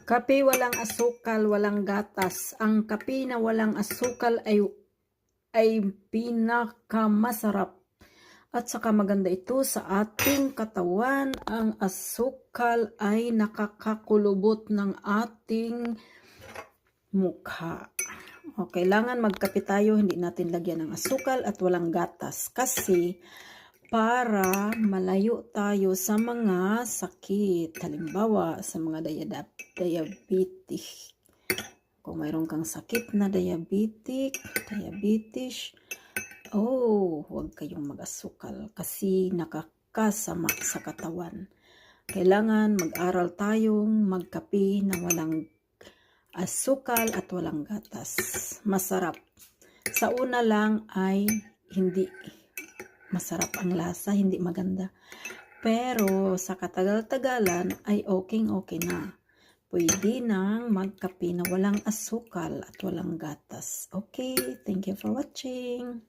Kape walang asukal, walang gatas. Ang kape na walang asukal ay pinakamasarap. At saka maganda ito sa ating katawan. Ang asukal ay nakakakulubot ng ating mukha. O, kailangan magkape tayo, hindi natin lagyan ng asukal at walang gatas. Kasi para malayo tayo sa mga sakit. Halimbawa, sa mga diabetic. Kung mayroon kang sakit na diabetes, huwag kayong mag-asukal kasi nakakasama sa katawan. Kailangan mag-aral tayong magkape na walang asukal at walang gatas. Masarap. Sa una lang ay hindi masarap ang lasa, hindi maganda. Pero sa katagal-tagalan ay okay na. Pwede nang magkape na walang asukal at walang gatas. Okay, thank you for watching.